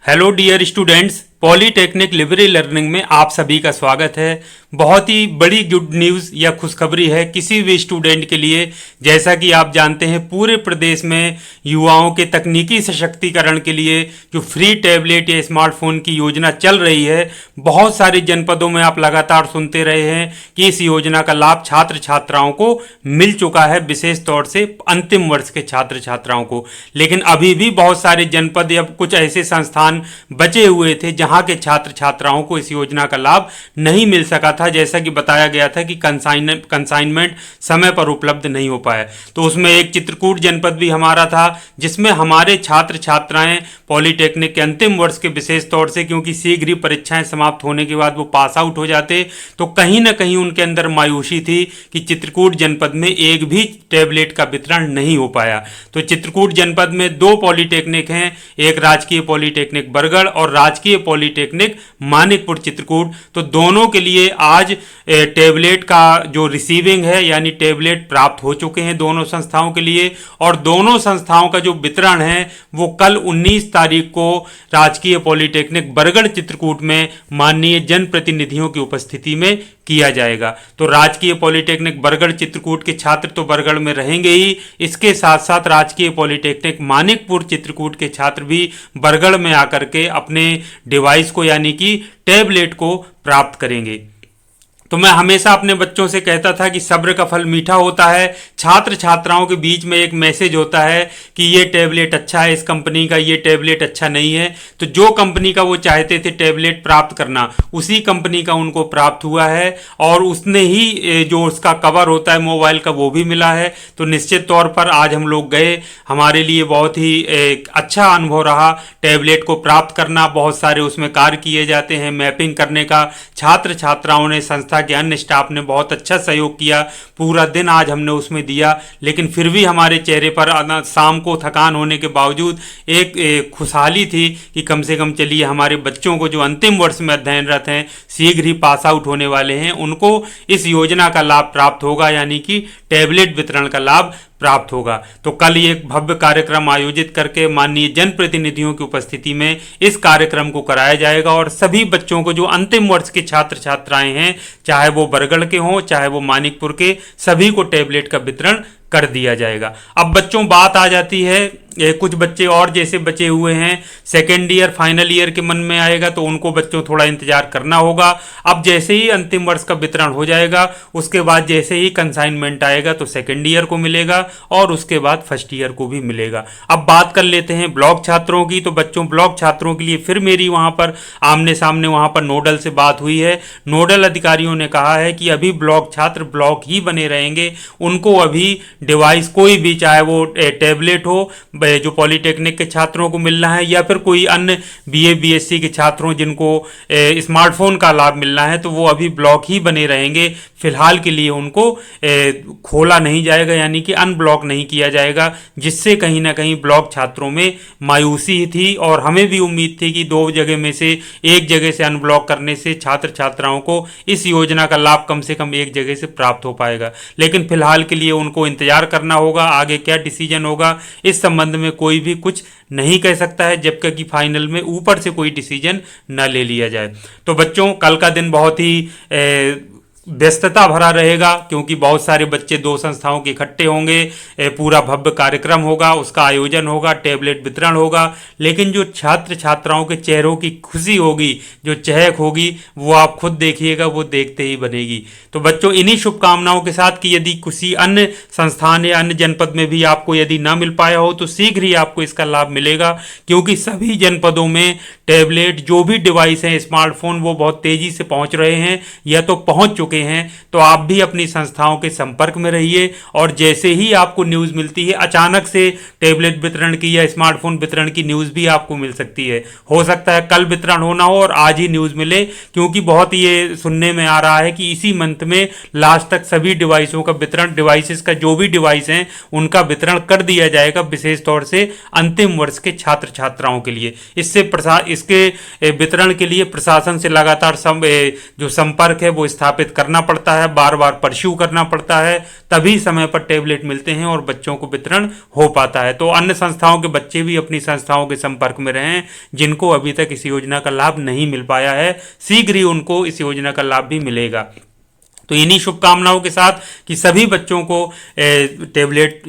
Hello dear students, polytechnic libre learning में आप सभी का स्वागत है। बहुत ही बड़ी गुड न्यूज़ या खुशखबरी है किसी भी स्टूडेंट के लिए। जैसा कि आप जानते हैं, पूरे प्रदेश में युवाओं के तकनीकी सशक्तिकरण के लिए जो फ्री टैबलेट या स्मार्टफोन की योजना चल रही है, बहुत सारे जनपदों में आप लगातार सुनते रहे हैं कि इस योजना का लाभ छात्र छात्राओं को मिल चुका है, विशेष तौर से अंतिम वर्ष के छात्र छात्राओं को। लेकिन अभी भी बहुत सारे जनपद या कुछ ऐसे संस्थान बचे हुए थे जहां के छात्र छात्राओं को इस योजना का लाभ नहीं मिल सका था। जैसा कि बताया गया था कि कंसाइनमेंट समय पर उपलब्ध नहीं हो पाया। तो उसमें एक चित्रकूट जनपद भी हमारा था, जिसमें हमारे छात्र छात्राएं पॉलीटेक्निक के अंतिम वर्ष के, विशेष तौर से क्योंकि शीघ्र ही परीक्षाएं समाप्त होने के बाद वो पास आउट हो जाते, तो कहीं ना कहीं उनके अंदर मायूसी थी कि चित्रकूट जनपद में एक भी टैबलेट का वितरण नहीं हो पाया। तो चित्रकूट जनपद में दो पॉलीटेक्निक हैं, एक राजकीय पॉलीटेक्निक बरगढ़ और राजकीय पॉलीटेक्निक मानिकपुर चित्रकूट। तो दोनों के लिए आज टैबलेट का जो रिसीविंग है, यानी टैबलेट प्राप्त हो चुके हैं दोनों संस्थाओं के लिए। और दोनों संस्थाओं का जो वितरण है वो कल 19 तारीख को राजकीय पॉलीटेक्निक बरगढ़ चित्रकूट में माननीय जनप्रतिनिधियों की उपस्थिति में किया जाएगा। तो राजकीय पॉलीटेक्निक बरगढ़ चित्रकूट के छात्र तो बरगढ़ में रहेंगे ही, इसके साथ साथ राजकीय पॉलीटेक्निक मानिकपुर चित्रकूट के छात्र भी बरगढ़ में आकर के अपने डिवाइस को, यानी कि टैबलेट को प्राप्त करेंगे। तो मैं हमेशा अपने बच्चों से कहता था कि सब्र का फल मीठा होता है। छात्र छात्राओं के बीच में एक मैसेज होता है कि ये टैबलेट अच्छा है इस कंपनी का, ये टैबलेट अच्छा नहीं है। तो जो कंपनी का वो चाहते थे टैबलेट प्राप्त करना, उसी कंपनी का उनको प्राप्त हुआ है और उसने ही जो उसका कवर होता है मोबाइल का वो भी मिला है। तो निश्चित तौर पर आज हम लोग गए, हमारे लिए बहुत ही एक अच्छा अनुभव रहा टैबलेट को प्राप्त करना। बहुत सारे उसमें कार्य किए जाते हैं मैपिंग करने का। छात्र छात्राओं ने, संस्था के अन्य स्टाफ ने बहुत अच्छा सहयोग किया। पूरा दिन आज हमने उसमें दिया, लेकिन फिर भी हमारे चेहरे पर शाम को थकान होने के बावजूद एक खुशहाली थी कि कम से कम चलिए हमारे बच्चों को जो अंतिम वर्ष में अध्ययनरत हैं, शीघ्र ही पास आउट होने वाले हैं, उनको इस योजना का लाभ प्राप्त होगा, यानी कि टैबलेट वितरण का लाभ प्राप्त होगा। तो कल ये एक भव्य कार्यक्रम आयोजित करके माननीय जनप्रतिनिधियों की उपस्थिति में इस कार्यक्रम को कराया जाएगा और सभी बच्चों को, जो अंतिम वर्ष के छात्र छात्राएं हैं, चाहे वो बरगढ़ के हों चाहे वो मानिकपुर के, सभी को टैबलेट का वितरण कर दिया जाएगा। अब बच्चों, बात आ जाती है, कुछ बच्चे और जैसे बचे हुए हैं सेकेंड ईयर फाइनल ईयर के मन में आएगा, तो उनको बच्चों थोड़ा इंतजार करना होगा। अब जैसे ही अंतिम वर्ष का वितरण हो जाएगा, उसके बाद जैसे ही कंसाइनमेंट आएगा तो सेकेंड ईयर को मिलेगा और उसके बाद फर्स्ट ईयर को भी मिलेगा। अब बात कर लेते हैं ब्लॉक छात्रों की। तो बच्चों, ब्लॉक छात्रों के लिए फिर मेरी वहां पर आमने सामने वहां पर नोडल से बात हुई है। नोडल अधिकारियों ने कहा है कि अभी ब्लॉक छात्र ब्लॉक ही बने रहेंगे, उनको अभी डिवाइस कोई भी, चाहे वो टैबलेट हो जो पॉलीटेक्निक के छात्रों को मिलना है या फिर कोई अन्य बीए बीएससी के छात्रों जिनको स्मार्टफोन का लाभ मिलना है, तो वो अभी ब्लॉक ही बने रहेंगे। फिलहाल के लिए उनको खोला नहीं जाएगा, यानी कि अनब्लॉक नहीं किया जाएगा, जिससे कहीं ना कहीं ब्लॉक छात्रों में मायूसी थी और हमें भी उम्मीद थी कि दो जगह में से एक जगह से अनब्लॉक करने से छात्र छात्राओं को इस योजना का लाभ कम से कम एक जगह से प्राप्त हो पाएगा। लेकिन फिलहाल के लिए उनको इंतजार करना होगा, आगे क्या डिसीजन होगा इस संबंध में कोई भी कुछ नहीं कह सकता है जब तक कि फाइनल में ऊपर से कोई डिसीजन न ले लिया जाए। तो बच्चों, कल का दिन बहुत ही व्यस्तता भरा रहेगा, क्योंकि बहुत सारे बच्चे दो संस्थाओं के इकट्ठे होंगे, पूरा भव्य कार्यक्रम होगा, उसका आयोजन होगा, टैबलेट वितरण होगा। लेकिन जो छात्र छात्राओं के चेहरों की खुशी होगी, जो चहक होगी, वो आप खुद देखिएगा, वो देखते ही बनेगी। तो बच्चों, इन्हीं शुभकामनाओं के साथ कि यदि किसी अन्य संस्थान या अन्य जनपद में भी आपको यदि ना मिल पाया हो तो शीघ्र ही आपको इसका लाभ मिलेगा, क्योंकि सभी जनपदों में टैबलेट, जो भी डिवाइस हैं, स्मार्टफोन, वो बहुत तेजी से पहुंच रहे हैं या तो पहुंच चुके हैं। तो आप भी अपनी संस्थाओं के संपर्क में रहिए और जैसे ही आपको न्यूज़ मिलती है, अचानक से टैबलेट वितरण की या स्मार्टफोन वितरण की न्यूज़ भी आपको मिल सकती है। हो सकता है कल वितरण होना हो और आज ही न्यूज़ मिले, क्योंकि बहुत ये सुनने में आ रहा है कि इसी मंथ में लास्ट तक सभी डिवाइसों का वितरण, डिवाइसेस का जो भी डिवाइस हैं उनका वितरण कर दिया जाएगा, विशेष तौर से अंतिम वर्ष के छात्र छात्राओं के लिए। इसके वितरण के लिए प्रशासन से लगातार जो संपर्क है वो स्थापित करना करना पड़ता है, बार बार परस्यू करना पड़ता है, तभी समय पर टेबलेट मिलते हैं और बच्चों को वितरण हो पाता है। तो अन्य संस्थाओं के बच्चे भी अपनी संस्थाओं के संपर्क में रहें जिनको अभी तक इस योजना का लाभ नहीं मिल पाया है, शीघ्र ही उनको इस योजना का लाभ भी मिलेगा। तो इन्हीं शुभकामनाओं के साथ कि सभी बच्चों को टेबलेट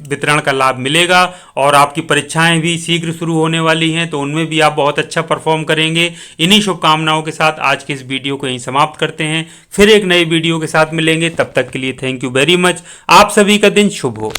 वितरण का लाभ मिलेगा और आपकी परीक्षाएं भी शीघ्र शुरू होने वाली हैं, तो उनमें भी आप बहुत अच्छा परफॉर्म करेंगे। इन्हीं शुभकामनाओं के साथ आज के इस वीडियो को यहीं समाप्त करते हैं, फिर एक नई वीडियो के साथ मिलेंगे। तब तक के लिए थैंक यू वेरी मच। आप सभी का दिन शुभ हो।